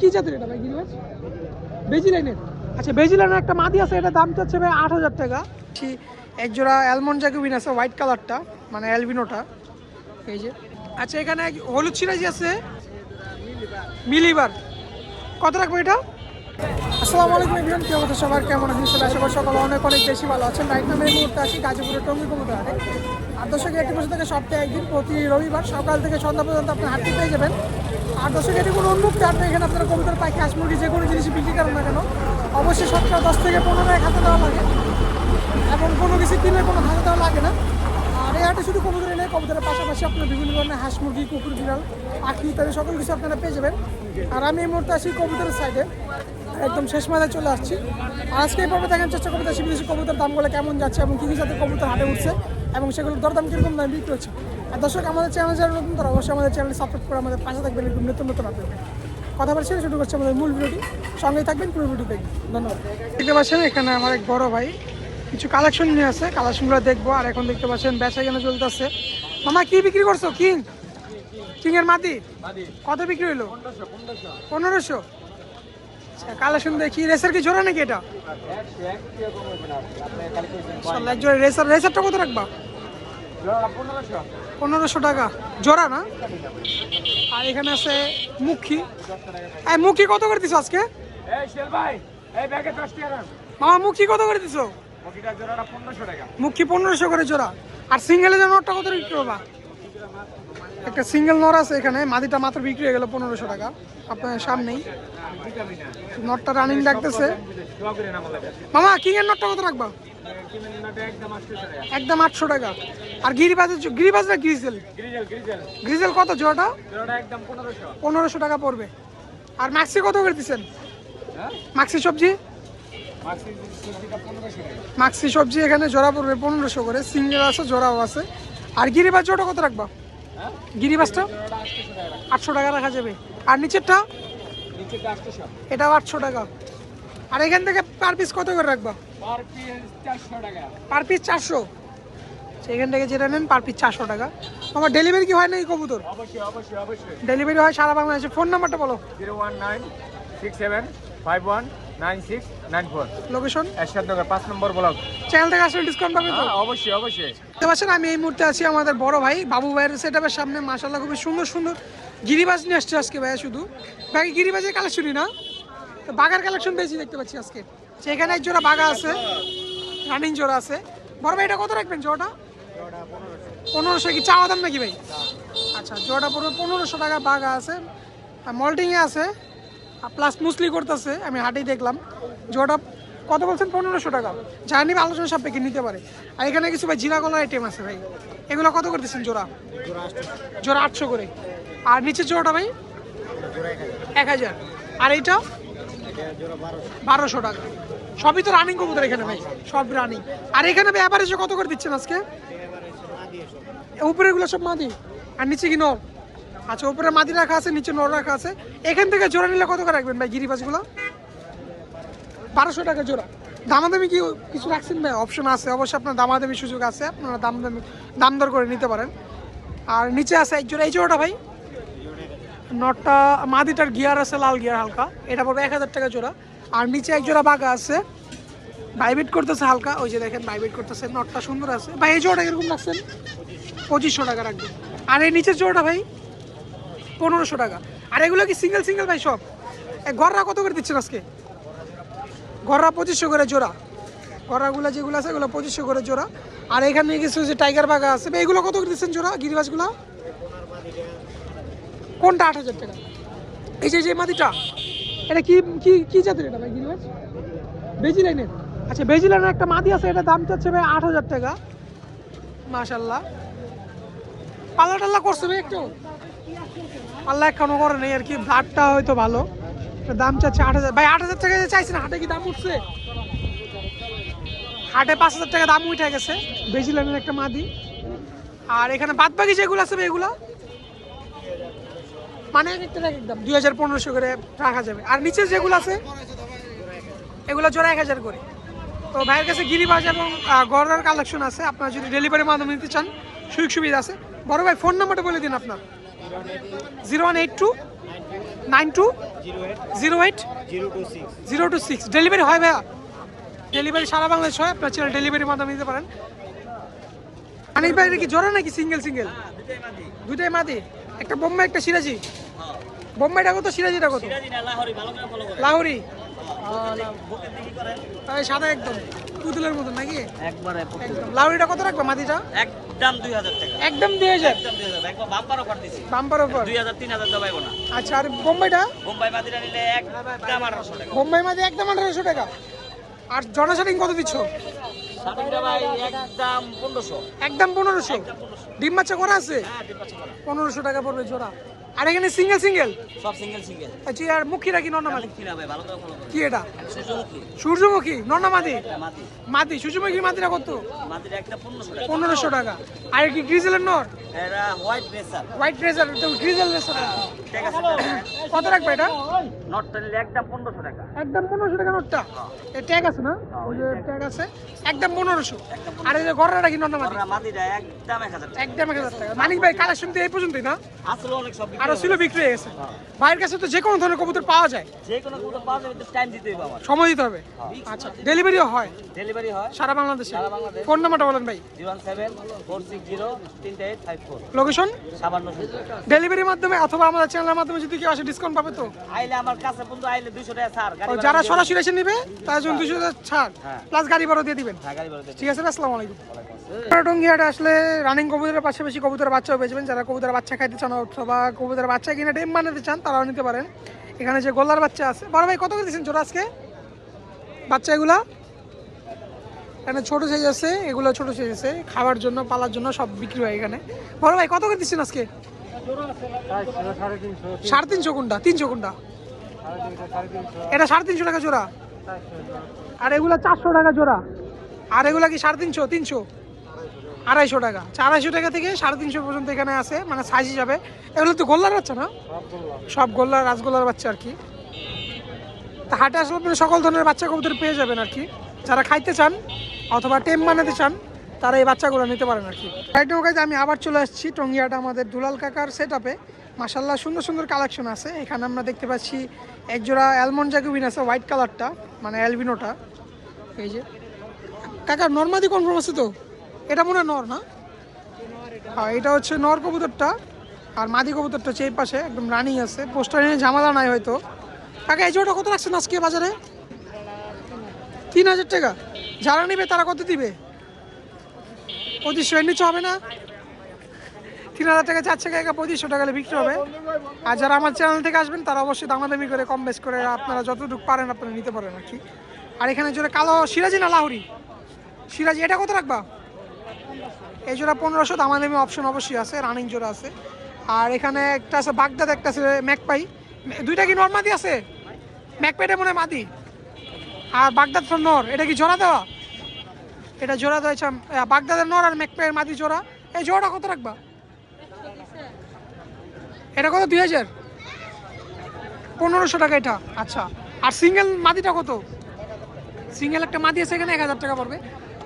কি জাতের এটা ভাই গিরিবাজ? বেজি লাইনের। আচ্ছা বেজি লাইনের একটা মাদি আছে, এটা দাম চাচ্ছে ভাই ৮,০০০ টাকা। এক জোড়া অ্যালমন্ড জ্যাকোবিন আছে হোয়াইট কালারটা, মানে অ্যালবিনোটা এই যে। আচ্ছা এখানে হলুদ সিরাজি আছে মিলিবার, কত রাখবো এটা? আসসালামু আলাইকুম এভরিওয়ান, কি অবস্থা সবার, কেমন আছেন? আশা করি সকলে অনেক অনেক বেশি ভালো আছেন। রাইট নামে এই মুহূর্তে আছি গাজীপুরের টঙ্গী কবুতর হাটে। আর দর্শক এটি বসে থেকে সপ্তাহে একদিন প্রতি রবিবার সকাল থেকে সন্ধ্যা পর্যন্ত আপনার হাটটি পেয়ে যাবেন। আর দর্শক এটি কোনো উন্মুক্ত হাট, এখানে আপনারা কবুতর পাখি হাঁস মুরগি যে কোনো জিনিসই বিক্রি করেন না কেন অবশ্যই সপ্তাহে 10 থেকে 15 হাতে দেওয়া লাগে, এবং কোনো কিছু কিনে কোনো হাতে দেওয়া লাগে না। আর এই হাটে শুধু কবুতর নেই, কবুতরের পাশাপাশি আপনারা বিভিন্ন ধরনের হাঁস মুরগি কুকুর বিড়াল পাখি ইত্যাদি সকল কিছু আপনারা পেয়ে যাবেন। আর আমি এই মুহূর্তে আসি কবুতরের সাইডে, একদম শেষ মাথায় চলে আসছি। আর আজকে এই পর্বে দেখার চেষ্টা করবো দেশি বিদেশি কবুতর দামগুলো কেমন যাচ্ছে এবং কী কী জাতের কবুতর হাটে উঠছে এবং সেগুলোর দরদাম কীরকম দাম বিক্রি হচ্ছে। আর দর্শক আমাদের চ্যানেল যারা নতুন তারা অবশ্যই আমাদের চ্যানেল সাপোর্ট করে আমাদের পাশে থাকবেন, এরকম নতুন নতুন আপডেট কথা বলছি শুরু করছে আমাদের মূল ভিডিওটি, সঙ্গেই থাকবেন পুরো ভিডিও দেখবেন। ধন্যবাদ। দেখতে পাচ্ছেন এখানে আমার এক বড় ভাই কিছু কালেকশন নিয়ে আসে, কালেকশনগুলো দেখবো। আর এখন দেখতে পাচ্ছেন বেচা কেনা চলতেছে। মামা কি বিক্রি করছো? কিং এর মাটি কত বিক্রি হইলো? 1500। কালেকশন দেখি। রেসার কি জোড়া নাকি এটা? রেসারটা কত রাখবা? 1500 টাকা জোড়া না? আর এখানে আছে মুখী। মুখী কত করে দিছো আজকে? মামা মুখী কত করে দিছো? মুখী 1500 করে জোড়া। আর সিঙ্গেলের নটটা কত বিক্রি করবা? একটা সিঙ্গেল নর আছে এখানে, মাদিটা মাত্র বিক্রি হয়ে গেল 1500 টাকা আপনার সামনেই। নটটা রানিং ডাকতেছে। মামা কিং এর নটটা কত রাখবা? একদম 800 টাকা। আর গিরিবাজ না গ্রিজেল কত জোড়াটা? 1500 টাকা পড়বে। আর মাক্সি কত করে দিচ্ছেন? মাক্সি সবজি এখানে জোড়া পড়বে 1500 করে, সিঙ্গেল আছে জোড়াও আছে। আর গিরিবাজ জোড়া কত রাখবা? গিরিবাজটা 800 টাকা রাখা যাবে। আর নিচেরটা? এটাও 800 টাকা। আর এখান থেকে পার পিস কত করে রাখবা? Per piece 400। এখান থেকে যেটা নেন পার পিস 400 টাকা। আমার ডেলিভারি কি হয় না এই কবুতর? ডেলিভারি হয় সারা বাংলাদেশে। ফোন নাম্বারটা বলো। 01967519694। লোকেশন এরশাদনগর 5 নম্বর ব্লক। চ্যানেল থেকে আসলে ডিসকাউন্ট পাবে তো? অবশ্যই। দেখতে পাচ্ছেন আমি এই মুহূর্তে আছি আমাদের বড় ভাই বাবু ভাইয়ের সেটআপের সামনে। মাশাআল্লাহ খুবই সুন্দর সুন্দর গিরিবাজ নিয়ে আসছে আজকে ভাইয়া। শুধু ভাই গিরিবাজের কালেকশনই না, তো বাঘার কালেকশন বেশি দেখতে পাচ্ছি আজকে। সেখানে এক জোড়া বাঘা আছে, রানিং জোড়া আছে। বড় ভাই এটা কত রাখবেন জোড়াটা? 1500 কি চাওয়া দাম নাকি ভাই? আচ্ছা জোড়াটা পড়বে 1500 টাকা। বাঘা আছে, মল্টিংয়ে আছে, প্লাস মুসলি করতেছে, আমি হাটেই দেখলাম। জোড়াটা কত বলছেন? 1500 টাকা। জানি আলোচনা সাপেক্ষে নিতে পারে। আর এখানে কিছু ভাই জিরা কলার আইটেম আছে ভাই, এগুলো কত করতেছেন জোড়া? জোড়া 800 করে। আর নিচের জোড়াটা ভাই 1000। আর এইটা 1200 টাকা। সবই তো রানিং কবুতর এখানে ভাই, সব রানিং। আর এখানে ভাই অ্যাভারেজে কত করে দিচ্ছেন আজকে? উপরে এগুলো সব মাদি আর নিচে কি নর? আচ্ছা উপরে মাদি রাখা আছে, নিচে নর রাখা আছে। এখান থেকে জোড়া নিলে কত করে রাখবেন ভাই গিরিবাজগুলো? 1200 টাকা জোড়া। দামাদামি কি কিছু রাখছেন ভাই? অপশন আছে অবশ্যই, আপনার দামাদামি সুযোগ আছে, আপনারা দাম দর করে নিতে পারেন। আর নিচে আছে এক জোড়া, এই জোড়াটা ভাই নটটা মাদিটার গিয়ার আছে লাল গিয়ার হালকা, এটা পড়বে 1000 টাকা জোড়া। আর নিচে এক জোড়া বাঘা আছে, ভাইব্রেট করতেছে হালকা, ওই যে দেখেন ভাইব্রেট করতেছে, নটটা সুন্দর আছে ভাই। এই জোড়াটা এরকম রাখছেন 2500 টাকা রাখবেন। আর এই নিচের জোড়াটা ভাই 1500 টাকা। আর এগুলো কি সিঙ্গেল ভাই সব? গররা কত করে দিচ্ছেন আজকে? গররা 2500 করে জোড়া। গররাগুলো যেগুলো আছে এগুলো 2500 করে জোড়া। আর এখানে কিছু যে টাইগার বাঘা আছে ভাই, এগুলো কত করে দিচ্ছেন জোড়া গিরিবাজগুলো? কোনটা 8000 টাকা? এই যে মাদিটা এটা কি জাতের এটা ভাই গিরিবাজ? বেজি লাইনের। আচ্ছা বেজি লাইনের একটা মাদি আছে, এটা দাম চাচ্ছে ভাই 8000 টাকা। মাশাআল্লাহ পাল্লা করছে ভাই একটু? পাল্লা এখনো করে নেই আর কি, ব্লাডটা হয়তো ভালো। দাম চাচ্ছে 8000 ভাই। 8000 টাকা চাইছেন, হাটে কি দাম উঠছে? হাটে 5000 টাকা দাম উঠে গেছে বেজি লাইনের একটা মাদি। আর এখানে বাদ বাকি যেগুলো আছে এগুলো মানে একটা একদম 2500 করে রাখা যাবে। আর নিচে যেগুলো আছে এগুলো জোড়া 1000 করে। তো ভাইয়ের কাছে গিরিবাজ এবং গড়ার কালেকশন আছে, আপনারা যদি ডেলিভারির মাধ্যমে নিতে চান সুযোগ সুবিধা আছে। বড় ভাই ফোন নাম্বারটা বলে দিন আপনার। 0182 9208 026 ডেলিভারি হয় ভাইয়া? ডেলিভারি সারা বাংলাদেশ হয়, আপনার ছেলে ডেলিভারির মাধ্যমে নিতে পারেন। আনিস ভাই এটা কি জোড়া নাকি সিঙ্গেল? দুইটাই মাদি। একটা বোম্বাই একটা সিরাজি। বোম্বাইটা কত, সিরাজিটা কত? লাহোরি। তাই সাদা একদম পুতুলের মতন নাকি? একবারে একদম। লাহোরিটা কত রাখবে মাদিটা? একদম 2000 টাকা। একদম 2000। একদম 2000 একবার বাম্পার অফার দিছি। বাম্পার অফার 2000 3000 দবাইবো না। আচ্ছা, আর বোম্বাইটা? বোম্বাই মাদিরা নিলে একদম 1800 টাকা। বোম্বাই মাদি একদম 1800 টাকা। আর জনা শাটিং কত দিচ্ছ? শাটিংটা ভাই একদম 1500। একদম 1500। ডিম বাচ্চা করা আছে? হ্যাঁ, ডিম বাচ্চা করা। 1500 টাকা পড়বে জোড়া। আর এখানে সিঙ্গেল সব সিঙ্গেল সিঙ্গেল। আচ্ছা, আর মুখিরা কি নন্না মাদি? কিনা ভাই ভালো করে ফলো করুন। কি এটা? সূর্যমুখী। সূর্যমুখী নন্না মাদি? মাদি। মাদি সূর্যমুখী মাদিরা কত? মাদিরা একদম 1500 টাকা। 1500 টাকা। আর কি গ্রিজেলের নর? এরা হোয়াইট রেসার। হোয়াইট রেজার তো গ্রিজেল রেজার। ঠিক আছে। কত রাখবে এটা? নটটা নিলে একদম 1500 টাকা। একদম 1500 টাকা নোটটা। এই ট্যাগ আছে না? ওই যে ট্যাগ আছে। একদম 1500। আর এই যে গররাটা কি নন্না মাদি? ওরা মাদিরা একদম 1000 টাকা। একদম 1000 টাকা। মানিক ভাই কালেকশন তো এই পর্যন্তই না? আসলে অনেক সব আরো ছিল বিক্রি হয়ে গেছে। ভাইয়ের কাছে তো যে কোনো ধরনের কবুতর পাওয়া যায়, যে কোনো কবুতর পাওয়া যাবে, টাইম দিতে হবে আমার। সময় দিতে হবে। আচ্ছা, ডেলিভারিও হয় ডেলিভারি হয় সারা বাংলাদেশে? সারা বাংলাদেশ। ফোন নাম্বারটা বলেন ভাই। 017-460-3854। লোকেশন? সাবান্ন। ডেলিভারির মাধ্যমে অথবা আমাদের চ্যানেলের মাধ্যমে যদি কেউ আসে ডিসকাউন্ট পাবে তো? আইলে আমার কাছে বন্ধু আইলে 200 টাকা ছাড়। ও, যারা সরাসরি এসে নিবে তার জন্য 200 টাকা ছাড় হ্যাঁ। প্লাস গাড়ি ভাড়া দিয়ে দিবেন। গাড়ি ভাড়া দেবে। ঠিক আছে, আসসালামু আলাইকুম। টঙ্গিহাটে আসলে রানিং কবুতরের পাশাপাশি কবুতরের বাচ্চাও পেয়ে যাবেন। যারা কবুতরের বাচ্চা খাইতে চান অথবা কবুতরের বাচ্চা কিনে টেম বানাতে চান তারাও নিতে পারেন। এখানে যে গোল্লার বাচ্চা আছে, বড় ভাই কত করে দিচ্ছেন জোড়া আজকে বাচ্চা এগুলা? এখানে ছোট সাইজ আছে, এগুলো ছোট সাইজ আছে, খাওয়ার জন্য পালার জন্য সব বিক্রি হয় এখানে। বড় ভাই কত করে দিচ্ছেন আজকে? 350 কোনটা? 300 কোনটা? এটা 350 টাকা জোড়া। আর এগুলা 400 টাকা জোড়া। আর এগুলা কি 350? 300 250 টাকা। 250 টাকা থেকে 350 পর্যন্ত এখানে আছে, মানে সাইজ হিসাবে। এগুলো তো গোল্লার বাচ্চা না? সব গোল্লার, রাজগোল্লার বাচ্চা আর কি। তা হাটে আসলে আপনি সকল ধরনের বাচ্চা কবুতর পেয়ে যাবেন আর কি। যারা খাইতে চান অথবা টেম বানাতে চান তারা এই বাচ্চাগুলো নিতে পারেন আর কি। আমি আবার চলে আসছি টঙ্গিয়াটা আমাদের দুলাল কাকার সেট আপে। মাসাল্লাহ সুন্দর সুন্দর কালেকশন আছে। এখানে আমরা দেখতে পাচ্ছি একজোড়া অ্যালমন্ড জ্যাকোবিন আছে, হোয়াইট কালারটা, মানে অ্যালবিনোটা। এই যে কাকা নর্মাদি কনফার্ম আছে তো? এটা মনে হয় নর না? হ্যাঁ, এটা হচ্ছে নর কবুতরটা। আর মাদি কবুতরটা হচ্ছে এই পাশে একদম রানিং আছে। পোস্টার নিয়ে ঝামেলা নাই হয়তো। কাকা এই জোড়া কত রাখছেন আজকে বাজারে? 3000 টাকা। যারা নেবে তারা কত দিবে? 2500 এর নিচে হবে না? 3000 টাকা চাচ্ছে, কাকা 2500 টাকা বিক্রি হবে। আর যারা আমার চ্যানেল থেকে আসবেন তারা অবশ্যই দামাদামি করে কম বেশ করে আপনারা যতটুকু পারেন আপনারা নিতে পারেন আর কি। আর এখানে জোড়া কালো সিরাজি না লাহোরি? সিরাজি। এটা কত রাখবা? এই জোড়া 1500। দামাদামি অপশন অবশ্যই আছে, রানিং জোড়া আছে। আর এখানে একটা আছে বাগদাদ, একটা আছে ম্যাকপাই। দুইটা কি নর মাদি আছে? ম্যাকপাইটা মনে হয় মাদি আর বাগদাদ নর। এটা কি জোড়া দেওয়া? এটা জোড়া দেওয়া। বাগদাদের নর আর ম্যাকপাইয়ের মাদি জোড়া। এই জোড়াটা কত রাখবা? এটা কত? 2000। 1500 টাকা এটা। আচ্ছা, আর সিঙ্গেল মাদিটা কত? সিঙ্গেল একটা মাদি আছে এখানে 1000 টাকা পড়বে।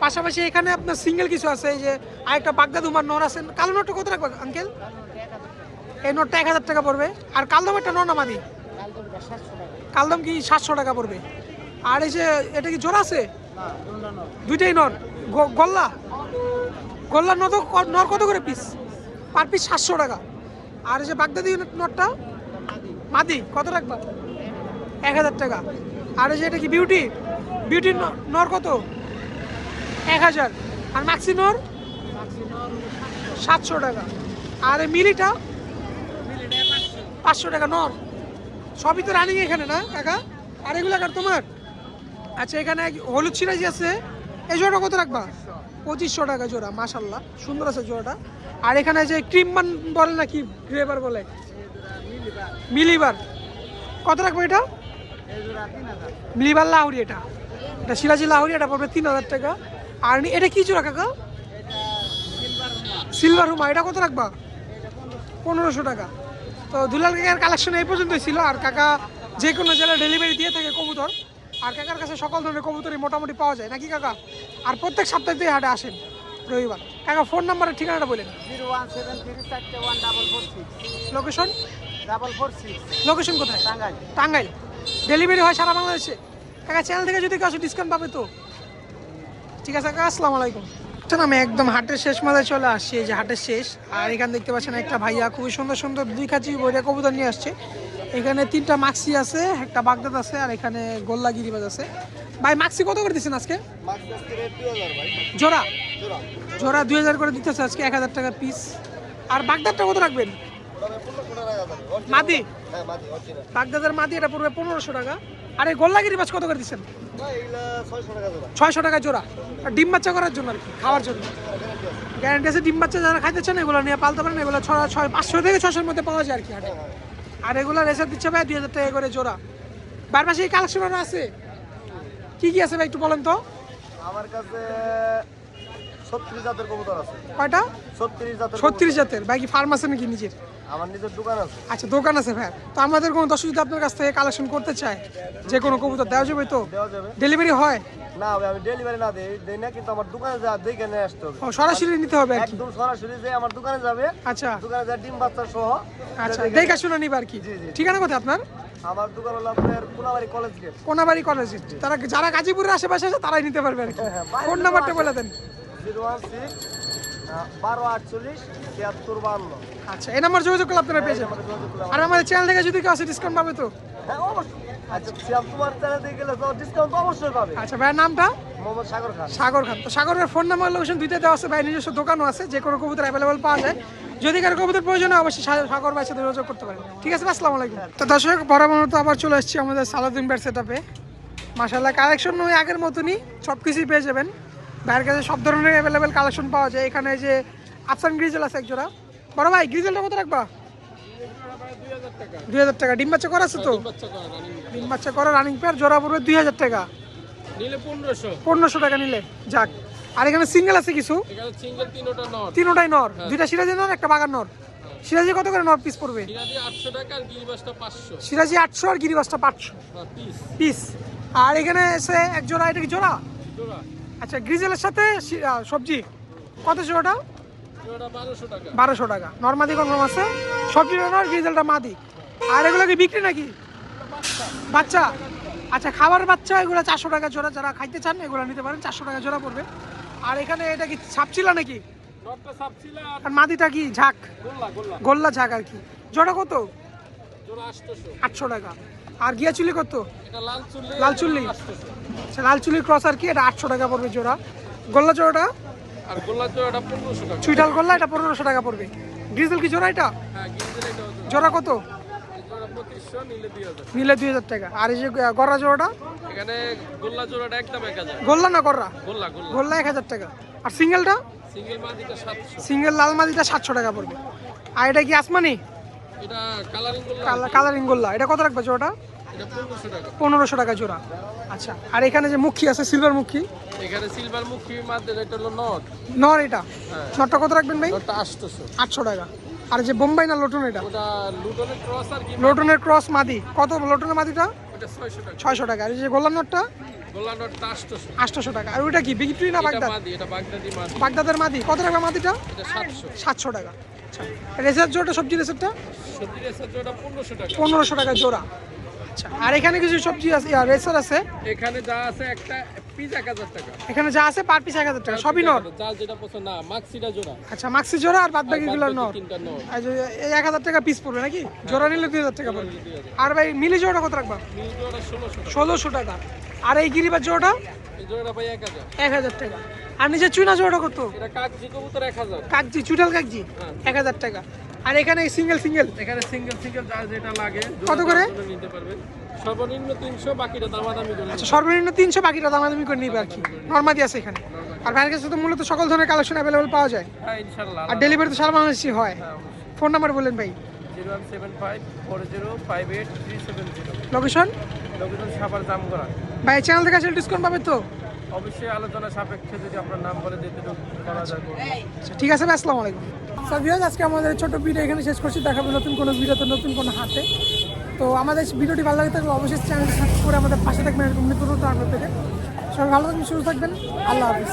পাশাপাশি এখানে আপনার সিঙ্গেল কিছু আছে, এই যে আরেকটা বাগদাদ উমার নর আছে। কালো নরটা কত রাখবা আঙ্কেল? এই নরটা 1000 টাকা পড়বে। আর কালদম একটা নর না মাদি? কালদম কি 700 টাকা পড়বে। আর এই যে এটা কি জোড়া আছে? দুইটাই নর। গোল্লা গোল্লা নর কত করে পিস? পার পিস 700 টাকা। আর এই যে বাগদাদি নরটা মাদি কত রাখবা? 1000 টাকা। আর এই যে এটা কি বিউটি? বিউটির নর কত? 1000। আর মাক্সি নর 700 টাকা। আর এই মিলিটা 500 টাকা নর। সবই তো রানিং এখানে না কাকা? আর এগুলো কার তোমার? আচ্ছা, এখানে হলুদ সিরাজি আছে। এই জোড়াটা কত রাখবা? 2500 টাকা জোড়া। মাশাল্লাহ সুন্দর আছে জোড়াটা। আর এখানে যে ক্রিমবান বলে নাকি গ্রেবার বলে, মিলিবার, কত রাখবো এটা? মিলিবার লাহোরি। এটা সিরাজি লাহোরি। এটা পড়বে 3000 টাকা। আর এটা কি জোড়া কাকা? সিলভার হুমা। এটা কত রাখবা? 1500 টাকা। তো দুলাল কাকার কালেকশন এই পর্যন্তই ছিল। আর কাকা যে কোনো জেলায় ডেলিভারি দিয়ে থাকে কবুতর। আর কাকার কাছে সকল ধরনের কবুতরই মোটামুটি পাওয়া যায় নাকি কাকা? আর প্রত্যেক সপ্তাহে হাটে আসেন রবিবার। কাকা ফোন নাম্বারের ঠিকানাটা বলেন। 0173 414446। লোকেশন? 446 লোকেশন কোথায়? টাঙ্গাইল। টাঙ্গাইল। ডেলিভারি হয় সারা বাংলাদেশে। কাকা চ্যানেল থেকে যদি কেউ আসে ডিসকাউন্ট পাবে তো? ঠিক আছে কাকা, আসসালামু আলাইকুম। আমি একদম হাটের শেষ মাথায় চলে আসছি, এই যে হাটের শেষ। আর এখানে দেখতে পাচ্ছেন একটা ভাইয়া খুবই সুন্দর সুন্দর 2 কাচি বইরা কবুতর নিয়ে আসছে। এখানে 3টা মাক্সি আছে, একটা বাগদাদ আছে, আর এখানে গোল্লা গিরিবাজ আছে। ভাই মাক্সি কত করে দিচ্ছেন আজকে? জোড়া জোড়া 2000 করে দিতেছে আজকে, 1000 টাকা পিস। আর বাগদাদটা কত রাখবেন? মাদি, বাগদাদের মাদি, এটা পড়বে 1500 টাকা। আর এই গোল্লা গিরিবাজ কত করে দিচ্ছেন? 600 টাকা জোড়া। আর ডিম বাচ্চা করার জন্য আর কি, খাওয়ার জন্য গ্যারান্টি আছে। ডিম বাচ্চা যারা খাইতে চান এগুলো নিয়ে পালতে পারেন। এগুলো 500 থেকে 600-র মধ্যে পাওয়া যায় আর কি হাটে। আর এগুলো রেসার দিচ্ছে ভাই 2000 টাকা করে জোড়া। বার মাসে এই কালেকশন আছে, কি কি আছে ভাই একটু বলেন তো? আমার কাছে 36 জাতের কবুতর আছে। কয়টা? 36 জাতের। 36 জাতের। ভাই কি ফার্ম আছে নাকি নিজের? আমার নিজের দোকান আছে। আচ্ছা দোকান আছে ভাই। তো আমাদের কোনো দর্শক যদি আপনার কাছ থেকে কালেকশন করতে চায়, যে কোনো কবুতর দেওয়া যাবে তো? দেওয়া যাবে। ডেলিভারি হয়? না ভাই, আমি ডেলিভারি না দেই না, কিন্তু আমার দোকানে যা দেখে নিয়ে আসতে হবে। ও সরাসরি নিতে হবে আর কি? একদম সরাসরি যে আমার দোকানে যাবে। আচ্ছা দোকানে যা ডিম বাচ্চা সহ। আচ্ছা দেখা শুনে নিবা আর কি। ঠিকানা কোথায় আপনার? আমার দোকান হলো আপনার Konabari college gate. Konabari college. তারা যারা গাজীপুরের আশেপাশে আছে তারাই নিতে পারবে আর কি। ফোন নাম্বারটা বলে দেন। 016 1248 7352। আচ্ছা এই নাম্বার যোগাযোগ করলে আপনারা পেয়ে যাবেন। আর আমাদের চ্যানেল থেকে যদি কেউ আসে ডিসকাউন্ট পাবে তো? হ্যাঁ অবশ্যই। আচ্ছা সিয়াম তোমার চ্যানেলে গেলে তো ডিসকাউন্ট অবশ্যই পাবে। আচ্ছা ভাইয়ের নামটা? মোহাম্মদ সাগর খান। সাগর খান। তো সাগরের ফোন নাম্বার লোকেশন দুইটা দেওয়া আছে ভাই, নিজস্ব দোকানও আছে, যে কোনো কবুতর অ্যাভেলেবল পাওয়া যায়। যদি কারো কবুতর প্রয়োজন হয় অবশ্যই সাগর ভাইয়ের সাথে যোগাযোগ করতে পারেন। ঠিক আছে, আসসালামু আলাইকুম। তো দর্শক বরাবর মতো আবার চলে আসছি আমাদের সালাউদ্দিন ব্যাট সেটআপে। মাশাআল্লাহ কালেকশন ওই আগের মতনই, সব কিছুই পেয়ে যাবেন ভাইয়ের কাছে। সব ধরনের অ্যাভেলেবেল কালেকশন পাওয়া যায়। এখানে যে আফসান গ্রিজেল আছে এক জোড়া। বড় ভাই গ্রিজেলটা কত রাখবা? 2000 টাকা। ডিম বাচ্চা করা আছে তো? ডিম বাচ্চা করা রানিং পেয়ার, জোড়া পড়বে 2000 টাকা। নিলে 1500 টাকা নিলে যাক। আর এখানে সিঙ্গেল আছে কিছু? এখানে সিঙ্গেল তিনটা নর। তিনটাই নর, দুইটা সিরাজি নর, একটা বাগান নর। সিরাজি কত করে নর পিস পড়বে? সিরাজি 800 টাকা আর গিরিবাসটা 500 সিরাজি 800 আর গিরিবাসটা 500 পিস। পিস। আর এখানে আছে এক জোড়া, এটা কি জোড়া? জোড়া। আচ্ছা গ্রিজেলের সাথে সবজি কত জোড়াটা? জোড়া 1200 টাকা। 1200 টাকা। নরমাদি কনফার্ম আছে, সবজিটা নর, গ্রিজেলটা মাদি। আর এগুলো কি বিক্রি নাকি? বাচ্চা। আচ্ছা খাবার বাচ্চা, এগুলো 400 টাকা জোড়া। যারা খাইতে চান এগুলো নিতে পারেন, 400 টাকা জোড়া পড়বে। আর এখানে এটা কি ছাপছিলা নাকি? নরটা সাপছিলা আর আর মাদিটা কি ঝাঁক? গোল্লা গোল্লা। গোল্লা ঝাঁক আর কি। জোড়া কত? জোড়া 800। 800 টাকা। আর গিয়া চুলি কত? এটা লাল চুল্লি। লাল চুল্লি। 800। আচ্ছা লাল চুলি ক্রস আর কি, এটা 800 টাকা পড়বে জোড়া। গোল্লা জোড়াটা? আর গোল্লা জোড়াটা 1500 টাকা। চুইটাল গোল্লা এটা 1500 টাকা পড়বে। গ্রিজেল কি জোড়া এটা? হ্যাঁ গিরিজেল এটা জোড়া কত? জোড়া 2500 নিলে 2000। নিলে 2000 টাকা। আর এই যে গররা জোড়াটা? এখানে গোল্লা জোড়াটা একদম 1000। গোল্লা না গররা? গোল্লা গোল্লা। গোল্লা 1000 টাকা। আর সিঙ্গেলটা? সিঙ্গেল মাদিটা 700। সিঙ্গেল লাল মাদিটা 700 টাকা পড়বে। আর এটা কি আসমানি? এটা কালারিং গোল্লা। কালারিং গোল্লা, এটা কত রাখবে জোড়াটা? এটা 1500 টাকা। 1500 টাকা জোড়া। আচ্ছা আর এখানে যে মুখী আছে, সিলভার মুখী, এখানে সিলভার মুখী মাদের এটা হলো নর। নর, এটা হ্যাঁ। নরটা কত রাখবেন ভাই? নরটা 800। 800 টাকা। আর যে বোম্বাই না লোটন, এটা ওটা লুটনের ক্রস আর কি। লোটনের ক্রস মাদি, কত লোটনের মাদিটা? ওটা 600 টাকা। 600 টাকা। আর এই যে গোল্লার নটটা? গোল্লা নটটা 800। 800 টাকা। আর ওইটা কি বিক্রি না এটা বাগদাদ? মাদি, এটা বাগদাদি মাদি। বাগদাদের মাদি কত টাকা মাদিটা? এটা 700। 700 টাকা। আচ্ছা রেসার জোড়া, সবজি রেসারটা? সবজি রেসার জোড়া 1500 টাকা। 1500 টাকা জোড়া। আচ্ছা আর এখানে কিছু সবজি আছে, রেসার আছে? এখানে যা আছে একটা পিস 1000 টাকা। এখানে যা আছে পার পিস 1000 টাকা, সবই নর? যা যেটা পছন্দ। না মাক্সিটা জোড়া। আচ্ছা মাক্সি জোড়া আর বাদ বাকিগুলো নর। তিনটা নর। আর যে এই 1000 টাকা পিস পড়বে নাকি? জোড়া নিলে 2000 টাকা পড়বে। আর ভাই মিলি জোড়া কত রাখবা? মিল জোড়া 1600 টাকা। 1600 টাকা। আর এই গিরিবাজ জোড়াটা? এই জোড়াটা ভাই 1000। 1000 টাকা। আর নিচে চুনা জোড়া কত? এটা কাগজি কবুতর 1000। কাগজি, চুটাল কাগজি 1000 টাকা। আর এখানে সিঙ্গেল সিঙ্গেল এখানে সিঙ্গেল সিঙ্গেল যা যেটা লাগে কত করে? নিতে পারবেন। সর্বনিম্ন 300, বাকিটা দামাদামি করে। আচ্ছা সর্বনিম্ন 300, বাকিটা দামাদামি করে নিবে আর কি। নরমাদি আছে এখানে। আর ভাইয়ের কাছে তো মূলত সকল ধরনের কালেকশন অ্যাভেলেবল পাওয়া যায়। হ্যাঁ ইনশাআল্লাহ। আর ডেলিভারি তো সারা বাংলাদেশই হয়। ফোন নাম্বার বলেন ভাই। 0175405837 লোকেশন? লোকেশন সাভার জামগড়া। ভাই চ্যানেল থেকে আসলে ডিসকাউন্ট পাবে তো? অবশ্যই আলোচনা সাপেক্ষে যদি আপনার নাম বলে দিতে করা যায়। আচ্ছা ঠিক আছে ভাই, আসসালামু আলাইকুম। স্যার ভিউয়ার্স আজকে আমাদের ছোট ভিডিও এখানে শেষ করছি। দেখাবো নতুন কোনো ভিডিওতে, নতুন কোনো হাতে। তো আমাদের ভিডিওটি ভালো লাগে থাকলে অবশ্যই চ্যানেলটি সাবস্ক্রাইব করে আমাদের পাশে থাকবেন এরকম নিত্য নতুন আপডেট পেতে। সবাই ভালো থাকবেন, সুস্থ থাকবেন। আল্লাহ হাফিজ।